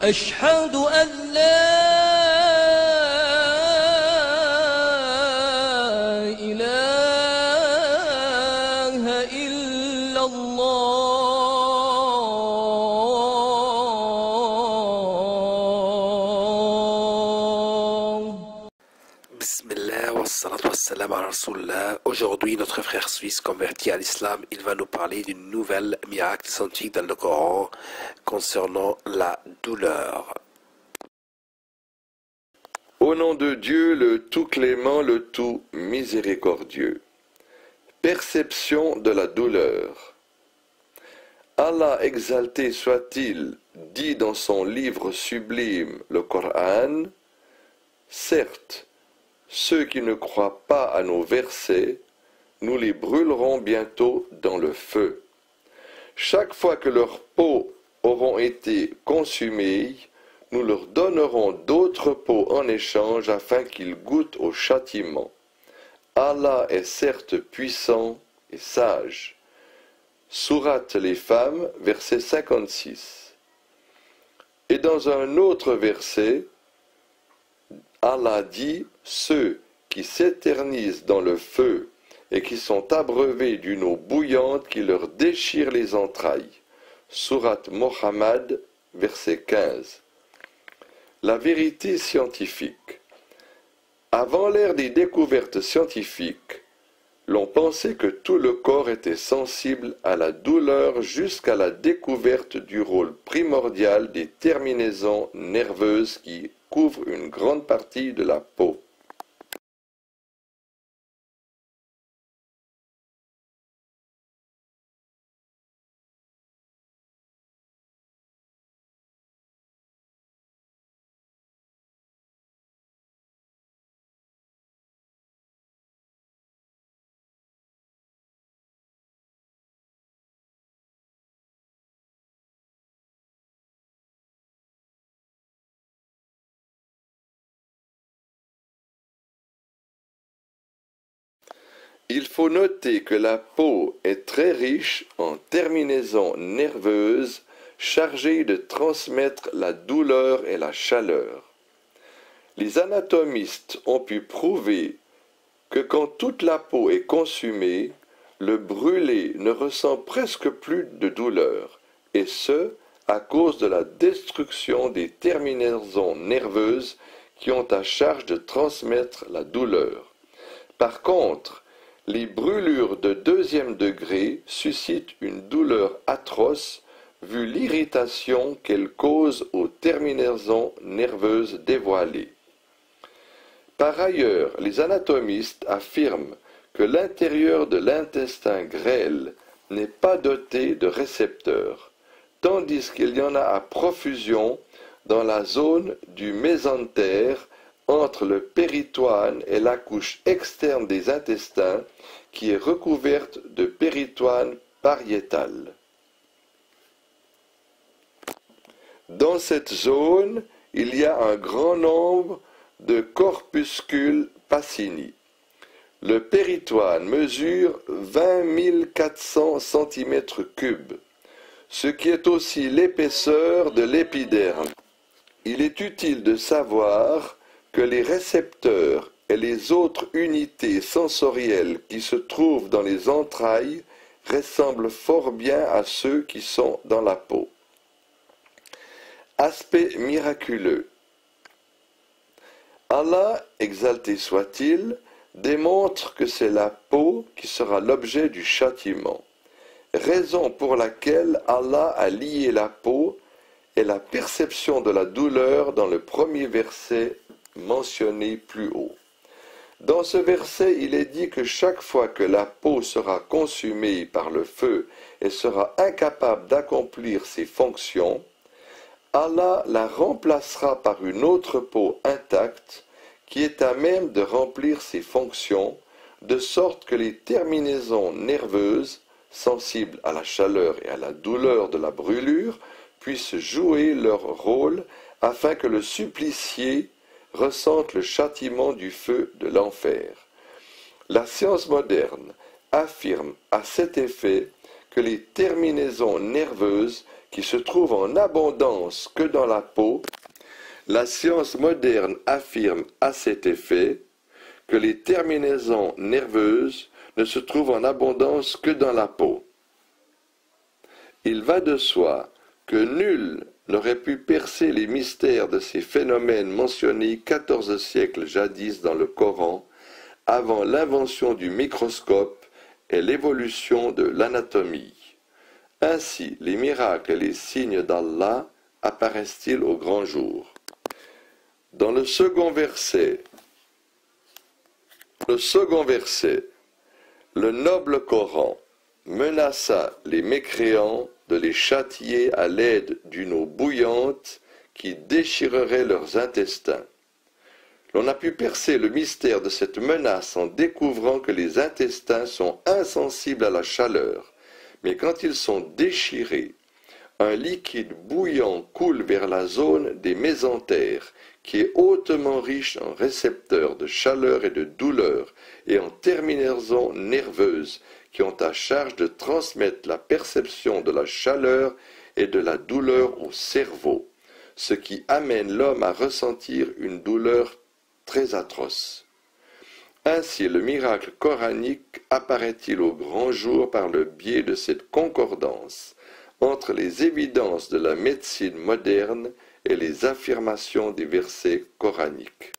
أشهد أن لا إله إلا الله. Bismillah wa salatu wa salam ala Rasulullah. Aujourd'hui, notre frère suisse converti à l'islam, il va nous parler d'une nouvelle miracle scientifique dans le Coran concernant la douleur. Au nom de Dieu, le tout clément, le tout miséricordieux. Perception de la douleur. Allah exalté soit-il, dit dans son livre sublime, le Coran, certes, ceux qui ne croient pas à nos versets, nous les brûlerons bientôt dans le feu. Chaque fois que leurs peaux auront été consumées, nous leur donnerons d'autres peaux en échange afin qu'ils goûtent au châtiment. Allah est certes puissant et sage. Sourate les femmes, verset 56. Et dans un autre verset, Allah dit, ceux qui s'éternisent dans le feu et qui sont abreuvés d'une eau bouillante qui leur déchire les entrailles. Sourate Mohammed, verset 15. La vérité scientifique. Avant l'ère des découvertes scientifiques, l'on pensait que tout le corps était sensible à la douleur jusqu'à la découverte du rôle primordial des terminaisons nerveuses qui couvrent une grande partie de la peau. Il faut noter que la peau est très riche en terminaisons nerveuses chargées de transmettre la douleur et la chaleur. Les anatomistes ont pu prouver que quand toute la peau est consumée, le brûlé ne ressent presque plus de douleur, et ce, à cause de la destruction des terminaisons nerveuses qui ont à charge de transmettre la douleur. Par contre, les brûlures de deuxième degré suscitent une douleur atroce vu l'irritation qu'elles causent aux terminaisons nerveuses dévoilées. Par ailleurs, les anatomistes affirment que l'intérieur de l'intestin grêle n'est pas doté de récepteurs, tandis qu'il y en a à profusion dans la zone du mésentère entre le péritoine et la couche externe des intestins qui est recouverte de péritoine pariétal. Dans cette zone, il y a un grand nombre de corpuscules Pacini. Le péritoine mesure 20 400 cm3, ce qui est aussi l'épaisseur de l'épiderme. Il est utile de savoir que les récepteurs et les autres unités sensorielles qui se trouvent dans les entrailles ressemblent fort bien à ceux qui sont dans la peau. Aspect miraculeux. Allah, exalté soit-il, démontre que c'est la peau qui sera l'objet du châtiment, raison pour laquelle Allah a lié la peau et la perception de la douleur dans le premier verset mentionné plus haut. Dans ce verset, il est dit que chaque fois que la peau sera consumée par le feu et sera incapable d'accomplir ses fonctions, Allah la remplacera par une autre peau intacte qui est à même de remplir ses fonctions, de sorte que les terminaisons nerveuses, sensibles à la chaleur et à la douleur de la brûlure, puissent jouer leur rôle afin que le supplicié ressente le châtiment du feu de l'enfer. La science moderne affirme à cet effet que les terminaisons nerveuses qui se trouve en abondance que dans la peau, la science moderne affirme à cet effet que les terminaisons nerveuses ne se trouvent en abondance que dans la peau. Il va de soi que nul n'aurait pu percer les mystères de ces phénomènes mentionnés 14 siècles jadis dans le Coran, avant l'invention du microscope et l'évolution de l'anatomie. Ainsi, les miracles et les signes d'Allah apparaissent-ils au grand jour. Dans le second verset, le noble Coran menaça les mécréants de les châtier à l'aide d'une eau bouillante qui déchirerait leurs intestins. L'on a pu percer le mystère de cette menace en découvrant que les intestins sont insensibles à la chaleur, mais quand ils sont déchirés, un liquide bouillant coule vers la zone des mésentères, qui est hautement riche en récepteurs de chaleur et de douleur et en terminaisons nerveuses qui ont à charge de transmettre la perception de la chaleur et de la douleur au cerveau, ce qui amène l'homme à ressentir une douleur très atroce. Ainsi, le miracle coranique apparaît-il au grand jour par le biais de cette concordance entre les évidences de la médecine moderne et les affirmations des versets coraniques.